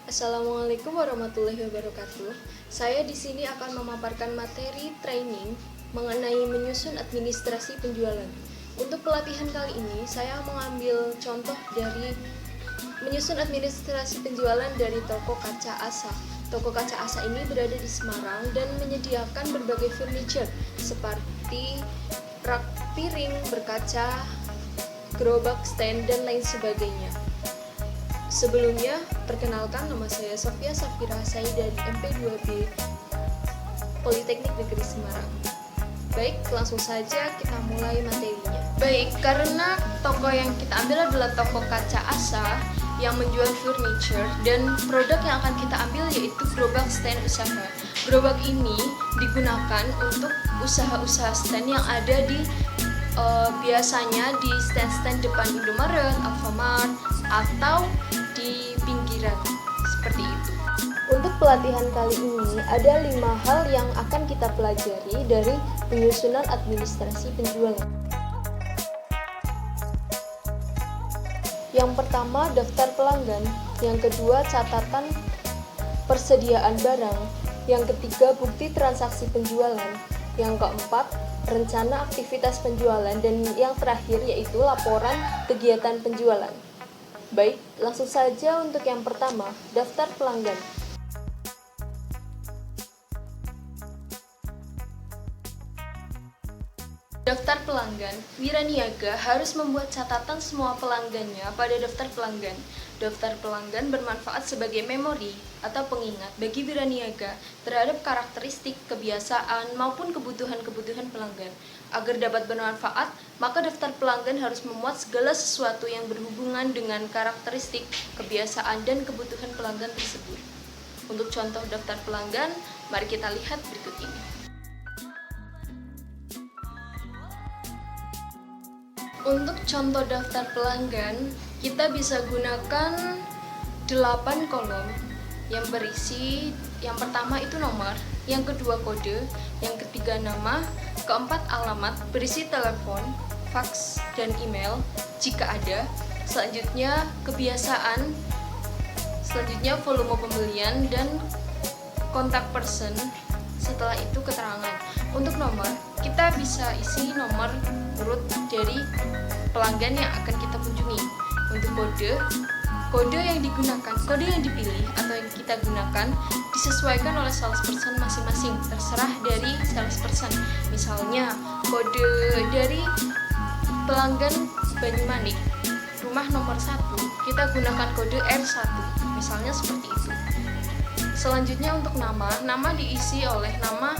Assalamualaikum warahmatullahi wabarakatuh. Saya di sini akan memaparkan materi training mengenai menyusun administrasi penjualan. Untuk pelatihan kali ini, saya mengambil contoh dari menyusun administrasi penjualan dari toko kaca Asa. Toko kaca Asa ini berada di Semarang dan menyediakan berbagai furniture seperti rak piring berkaca, gerobak stand, dan lain sebagainya. Sebelumnya, perkenalkan, nama saya Sofia Safira, saya dari MP2B Politeknik Negeri Semarang. Baik, langsung saja kita mulai materinya. Baik, karena toko yang kita ambil adalah toko kaca Asa yang menjual furniture, dan produk yang akan kita ambil yaitu gerobak stand usaha. Gerobak ini digunakan untuk usaha-usaha stand yang ada di biasanya di stand-stand depan Indomaret, Alfamart, atau di pinggiran seperti itu. Untuk pelatihan kali ini ada 5 hal yang akan kita pelajari dari penyusunan administrasi penjualan. Yang pertama, daftar pelanggan. Yang kedua, catatan persediaan barang. Yang ketiga, bukti transaksi penjualan. Yang keempat, rencana aktivitas penjualan, dan yang terakhir yaitu laporan kegiatan penjualan. Baik, langsung saja untuk yang pertama, daftar pelanggan. Daftar pelanggan, wiraniaga harus membuat catatan semua pelanggannya pada daftar pelanggan. Daftar pelanggan bermanfaat sebagai memori atau pengingat bagi wiraniaga terhadap karakteristik, kebiasaan, maupun kebutuhan-kebutuhan pelanggan. Agar dapat bermanfaat, maka daftar pelanggan harus memuat segala sesuatu yang berhubungan dengan karakteristik, kebiasaan, dan kebutuhan pelanggan tersebut. Untuk contoh daftar pelanggan, mari kita lihat berikut ini. Untuk contoh daftar pelanggan, kita bisa gunakan 8 kolom yang berisi, yang pertama itu nomor, yang kedua kode, yang ketiga nama, keempat alamat, berisi telepon, fax, dan email jika ada. Selanjutnya kebiasaan, selanjutnya volume pembelian, dan kontak person. Setelah itu keterangan. Untuk nomor, kita bisa isi nomor urut dari pelanggan yang akan kita kunjungi. Untuk kode yang digunakan, kode yang dipilih atau yang kita gunakan disesuaikan oleh salesperson masing-masing, terserah dari salesperson. Misalnya, kode dari pelanggan Banyumanik, rumah nomor 1, kita gunakan kode R1, misalnya seperti itu. Selanjutnya untuk nama diisi oleh nama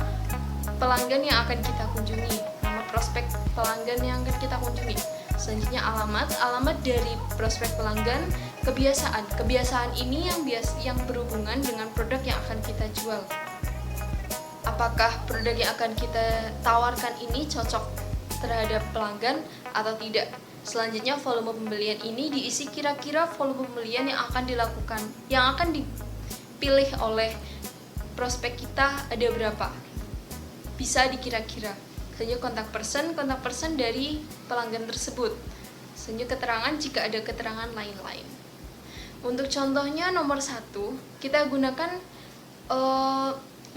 pelanggan yang akan kita kunjungi, nama prospek pelanggan yang akan kita kunjungi. Selanjutnya alamat dari prospek pelanggan. Kebiasaan ini yang berhubungan dengan produk yang akan kita jual. Apakah produk yang akan kita tawarkan ini cocok terhadap pelanggan atau tidak? Selanjutnya volume pembelian ini diisi kira-kira volume pembelian yang akan dilakukan, yang akan dipilih oleh prospek kita ada berapa, bisa dikira-kira. Selanjutnya kontak person dari pelanggan tersebut. Selanjutnya keterangan jika ada keterangan lain-lain. Untuk contohnya nomor 1, kita gunakan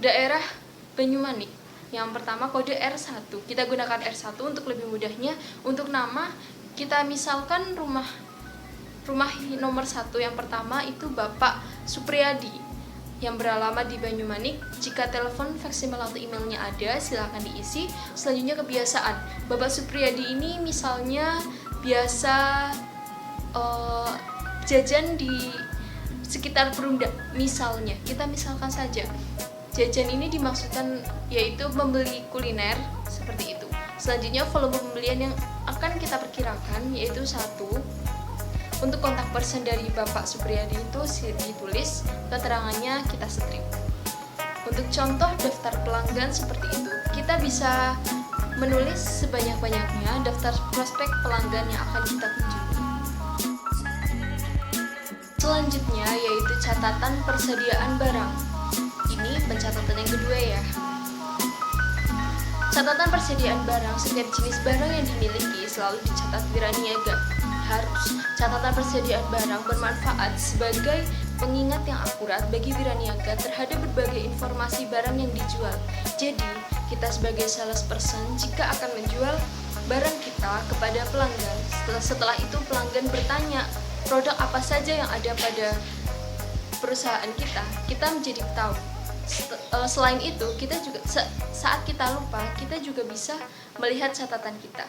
daerah Banyumanik. Yang pertama kode R1, kita gunakan R1 untuk lebih mudahnya. Untuk nama, kita misalkan rumah nomor 1 yang pertama itu Bapak Supriyadi yang beralamat di Banyumanik. Jika telepon, fax, email, atau emailnya ada, silakan diisi. Selanjutnya kebiasaan, Bapak Supriyadi ini misalnya biasa jajan di sekitar Perumda, misalnya. Kita misalkan saja. Jajan ini dimaksudkan yaitu membeli kuliner, seperti itu. Selanjutnya volume pembelian yang akan kita perkirakan yaitu 1. Untuk kontak person dari Bapak Supriyadi itu ditulis, keterangannya kita strip. Untuk contoh daftar pelanggan seperti itu, kita bisa menulis sebanyak-banyaknya daftar prospek pelanggan yang akan kita kunjungi. Selanjutnya yaitu catatan persediaan barang. Ini pencatatan yang kedua ya. Catatan persediaan barang, setiap jenis barang yang dimiliki selalu dicatat wiraniaga. Harus catatan persediaan barang bermanfaat sebagai pengingat yang akurat bagi wiraniaga terhadap berbagai informasi barang yang dijual. Jadi, kita sebagai salesperson jika akan menjual barang kita kepada pelanggan, setelah itu pelanggan bertanya produk apa saja yang ada pada perusahaan kita menjadi tahu. Selain itu, kita juga saat kita lupa, kita juga bisa melihat catatan kita.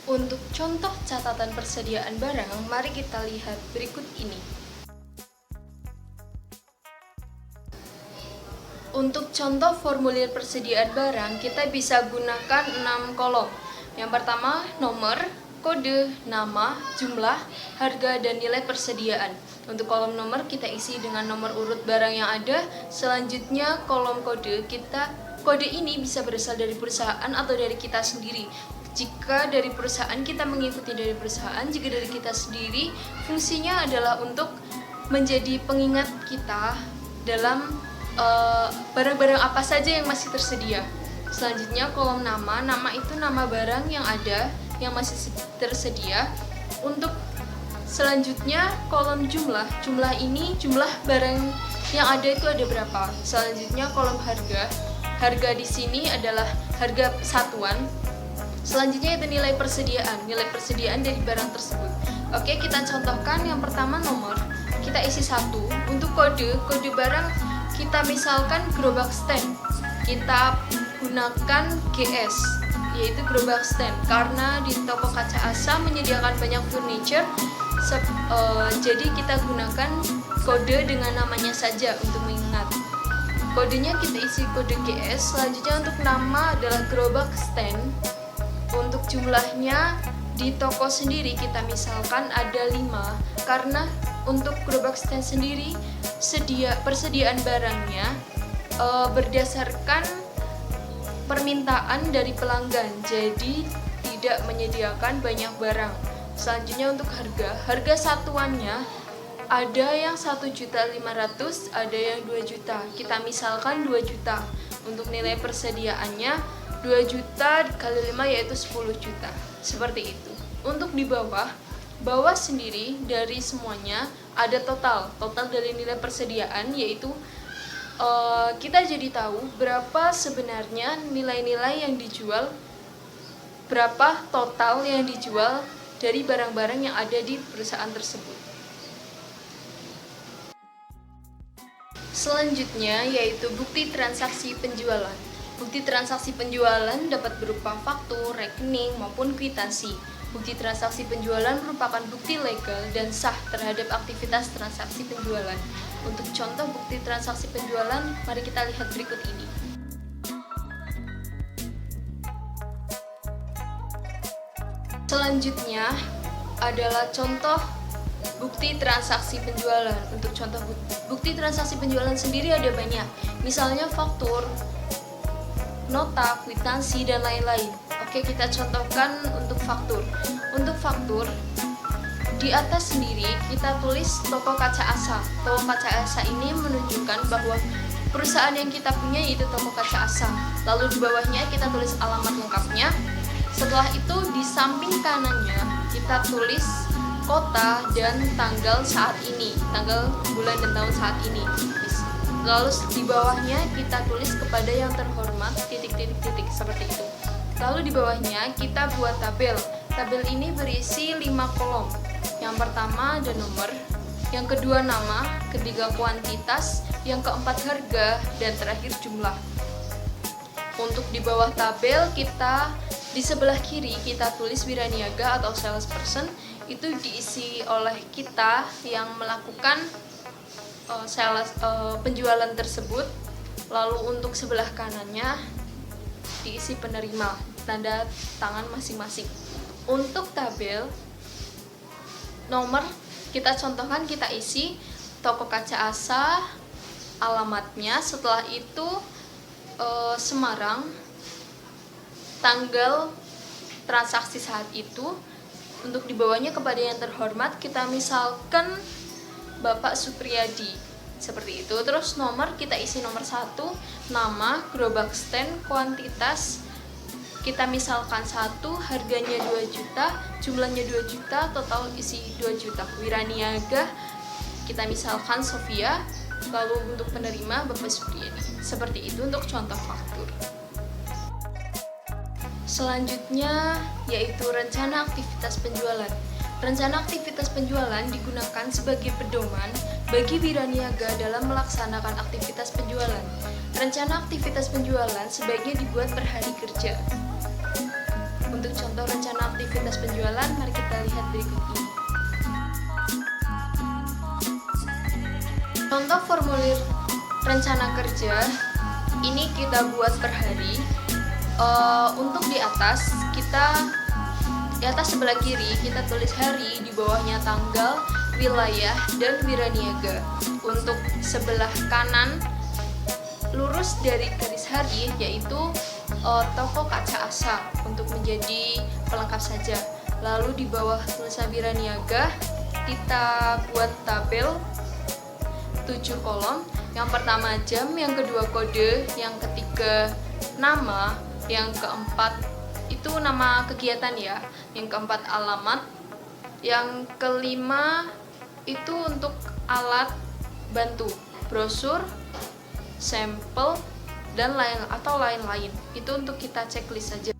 Untuk contoh catatan persediaan barang, mari kita lihat berikut ini. Untuk contoh formulir persediaan barang, kita bisa gunakan 6 kolom. Yang pertama, nomor, kode, nama, jumlah, harga, dan nilai persediaan. Untuk kolom nomor, kita isi dengan nomor urut barang yang ada. Selanjutnya, kolom kode, kode ini bisa berasal dari perusahaan atau dari kita sendiri. Jika dari perusahaan, kita mengikuti dari perusahaan. Jika dari kita sendiri, fungsinya adalah untuk menjadi pengingat kita dalam barang-barang apa saja yang masih tersedia. Selanjutnya kolom nama itu nama barang yang ada yang masih tersedia. Untuk selanjutnya kolom jumlah ini jumlah barang yang ada itu ada berapa. Selanjutnya kolom harga di sini adalah harga satuan. Selanjutnya itu nilai persediaan dari barang tersebut. Oke, kita contohkan. Yang pertama nomor, kita isi 1. Untuk kode barang kita misalkan gerobak stand, kita gunakan GS, yaitu gerobak stand, karena di toko kaca Asa menyediakan banyak furniture, jadi kita gunakan kode dengan namanya saja untuk mengingat. Kodenya kita isi kode GS. Selanjutnya untuk nama adalah gerobak stand. Untuk jumlahnya di toko sendiri kita misalkan ada 5, karena untuk gerobak stand sendiri persediaan barangnya berdasarkan permintaan dari pelanggan, jadi tidak menyediakan banyak barang. Selanjutnya untuk harga satuannya ada yang 1.500.000, ada yang 2 juta. Kita misalkan 2 juta. Untuk nilai persediaannya 2 juta kali 5 yaitu 10 juta. Seperti itu. Untuk di bawah sendiri dari semuanya ada total dari nilai persediaan, yaitu kita jadi tahu berapa sebenarnya nilai-nilai yang dijual, berapa total yang dijual dari barang-barang yang ada di perusahaan tersebut. Selanjutnya yaitu bukti transaksi penjualan. Bukti transaksi penjualan dapat berupa faktur, rekening, maupun kwitansi. Bukti transaksi penjualan merupakan bukti legal dan sah terhadap aktivitas transaksi penjualan. Untuk contoh bukti transaksi penjualan, mari kita lihat berikut ini. Selanjutnya adalah contoh bukti transaksi penjualan. Untuk contoh bukti transaksi penjualan sendiri ada banyak. Misalnya faktur, nota, kwitansi, dan lain-lain. Oke, kita contohkan untuk faktur. Untuk faktur, di atas sendiri kita tulis toko kaca Asa. Toko kaca Asa ini menunjukkan bahwa perusahaan yang kita punya yaitu toko kaca Asa. Lalu di bawahnya kita tulis alamat lengkapnya. Setelah itu di samping kanannya kita tulis kota dan tanggal saat ini, tanggal, bulan, dan tahun saat ini. Lalu di bawahnya kita tulis kepada yang terhormat titik-titik-titik seperti itu. Lalu di bawahnya kita buat tabel. Tabel ini berisi 5 kolom. Yang pertama ada nomor, yang kedua nama, ketiga kuantitas, yang keempat harga, dan terakhir jumlah. Untuk di bawah tabel kita di sebelah kiri kita tulis wiraniaga atau salesperson, itu diisi oleh kita yang melakukan penjualan tersebut. Lalu untuk sebelah kanannya diisi penerima, tanda tangan masing-masing. Untuk tabel nomor kita contohkan, kita isi toko kaca Asa, alamatnya, setelah itu Semarang, tanggal transaksi saat itu. Untuk di bawahnya kepada yang terhormat kita misalkan Bapak Supriyadi, seperti itu. Terus nomor kita isi nomor 1, nama, gerobak stand, kuantitas, kita misalkan satu harganya 2 juta, jumlahnya 2 juta, total isi 2 juta. Wiraniaga kita misalkan Sofia, lalu untuk penerima Bapak Supriyadi. Seperti itu untuk contoh faktur. Selanjutnya yaitu rencana aktivitas penjualan. Rencana aktivitas penjualan digunakan sebagai pedoman bagi wiraniaga dalam melaksanakan aktivitas penjualan. Rencana aktivitas penjualan sebaiknya dibuat per hari kerja. Untuk contoh rencana aktivitas penjualan, mari kita lihat berikut ini. Contoh formulir rencana kerja ini kita buat per hari. Untuk di atas sebelah kiri kita tulis hari, di bawahnya tanggal, wilayah, dan wiraniaga. Untuk sebelah kanan lurus dari garis hari yaitu toko kaca asa untuk menjadi pelengkap saja. Lalu di bawah tulisan wiraniaga kita buat tabel 7 kolom. Yang pertama jam, yang kedua kode, yang ketiga nama, yang keempat itu nama kegiatan ya, yang keempat alamat, yang kelima itu untuk alat bantu, brosur, sampel, dan lain-lain. Itu untuk kita checklist saja.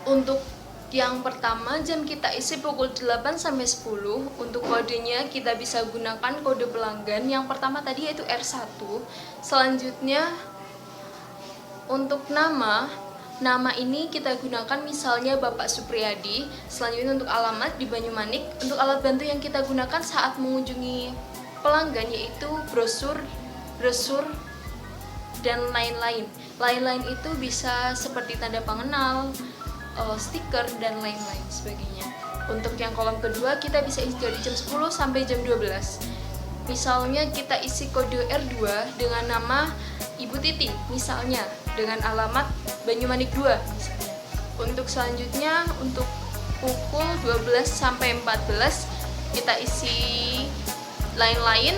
Untuk yang pertama jam kita isi pukul 8 sampai 10. Untuk kodenya kita bisa gunakan kode pelanggan. Yang pertama tadi yaitu R1. Selanjutnya untuk nama ini kita gunakan misalnya Bapak Supriyadi. Selanjutnya untuk alamat di Banyumanik. Untuk alat bantu yang kita gunakan saat mengunjungi pelanggan yaitu brosur, dan lain-lain. Lain-lain itu bisa seperti tanda pengenal, stiker, dan lain-lain sebagainya. Untuk yang kolom kedua kita bisa isi dari jam 10 sampai jam 12. Misalnya kita isi kode R2 dengan nama Ibu Titi misalnya, dengan alamat Banyumanik 2 misalnya. Untuk selanjutnya untuk pukul 12 sampai 14 kita isi lain-lain,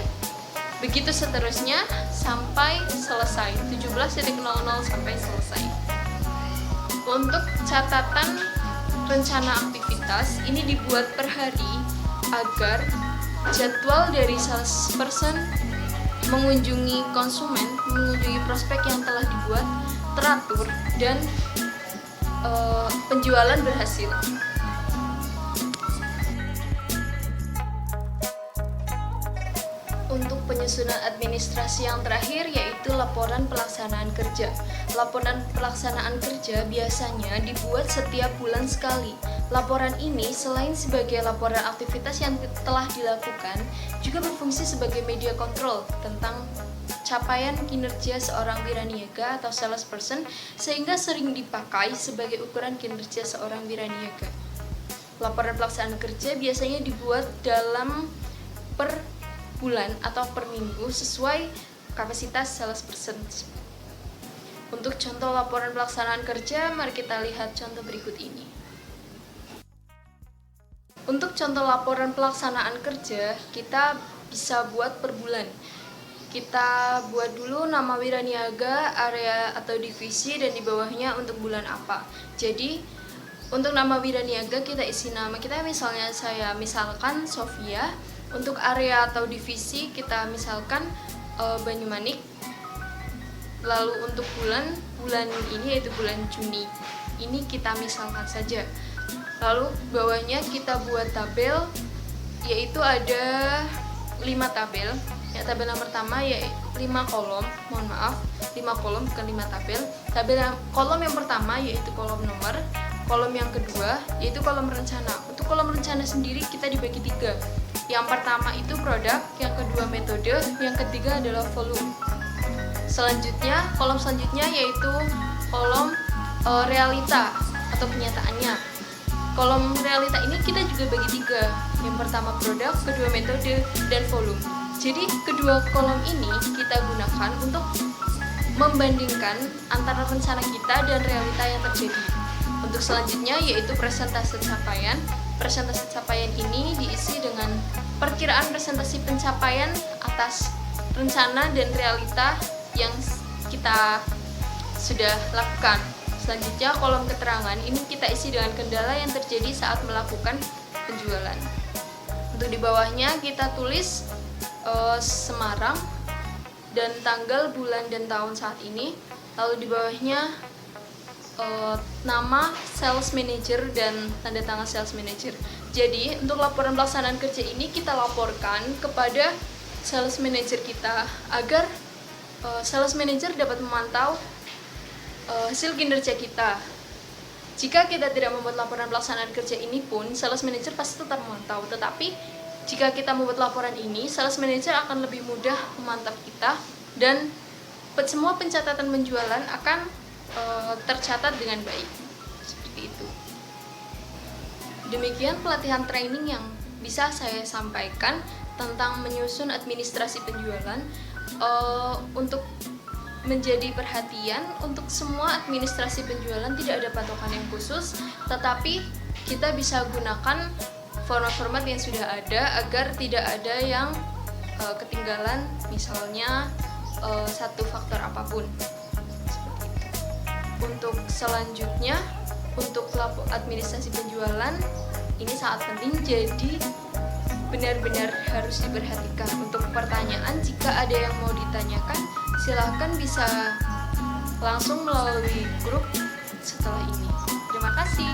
begitu seterusnya sampai selesai 17.00 sampai selesai. Untuk catatan rencana aktivitas ini dibuat per hari agar jadwal dari salesperson mengunjungi konsumen, mengunjungi prospek yang telah dibuat teratur dan penjualan berhasil. Untuk penyusunan administrasi yang terakhir yaitu laporan pelaksanaan kerja. Laporan pelaksanaan kerja biasanya dibuat setiap bulan sekali. Laporan ini selain sebagai laporan aktivitas yang telah dilakukan, juga berfungsi sebagai media kontrol tentang capaian kinerja seorang wiraniaga atau salesperson, sehingga sering dipakai sebagai ukuran kinerja seorang wiraniaga. Laporan pelaksanaan kerja biasanya dibuat dalam per bulan atau per minggu sesuai kapasitas salesperson. Untuk contoh laporan pelaksanaan kerja, mari kita lihat contoh berikut ini. Untuk contoh laporan pelaksanaan kerja, kita bisa buat per bulan. Kita buat dulu nama wiraniaga, area atau divisi, dan di bawahnya untuk bulan apa. Jadi, untuk nama wiraniaga kita isi nama kita, misalnya saya misalkan Sofia. Untuk area atau divisi kita misalkan Banyumanik. Lalu untuk bulan ini yaitu bulan Juni. Ini kita misalkan saja. Lalu bawahnya kita buat tabel, yaitu ada 5 tabel. Ya, tabel yang pertama yaitu 5 kolom, 5 kolom bukan 5 tabel. Kolom yang pertama yaitu kolom nomor. Kolom yang kedua yaitu kolom rencana. Untuk kolom rencana sendiri kita dibagi 3. Yang pertama itu produk, yang kedua metode, yang ketiga adalah volume. Selanjutnya, kolom selanjutnya yaitu kolom realita atau kenyataannya. Kolom realita ini kita juga bagi 3. Yang pertama produk, kedua metode, dan volume. Jadi kedua kolom ini kita gunakan untuk membandingkan antara rencana kita dan realita yang terjadi. Untuk selanjutnya yaitu presentase capaian. Presentase capaian ini diisi dengan perkiraan presentasi pencapaian atas rencana dan realita yang kita sudah lakukan. Selanjutnya kolom keterangan ini kita isi dengan kendala yang terjadi saat melakukan penjualan. Untuk di bawahnya kita tulis Semarang dan tanggal, bulan, dan tahun saat ini. Lalu di bawahnya nama sales manager dan tanda tangan sales manager. Jadi untuk laporan pelaksanaan kerja ini kita laporkan kepada sales manager kita agar sales manager dapat memantau hasil kinerja kita. Jika kita tidak membuat laporan pelaksanaan kerja ini pun, sales manager pasti tetap memantau. Tetapi jika kita membuat laporan ini, sales manager akan lebih mudah memantau kita dan semua pencatatan penjualan akan tercatat dengan baik. Seperti itu. Demikian pelatihan training yang bisa saya sampaikan tentang menyusun administrasi penjualan. Untuk menjadi perhatian, untuk semua administrasi penjualan tidak ada patokan yang khusus, tetapi kita bisa gunakan format-format yang sudah ada agar tidak ada yang ketinggalan, misalnya satu faktor apapun. Untuk selanjutnya, untuk administrasi penjualan ini sangat penting, jadi benar-benar harus diperhatikan. Untuk pertanyaan, jika ada yang mau ditanyakan, silahkan bisa langsung melalui grup setelah ini. Terima kasih.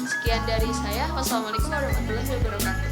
Sekian dari saya. Wassalamualaikum warahmatullahi wabarakatuh.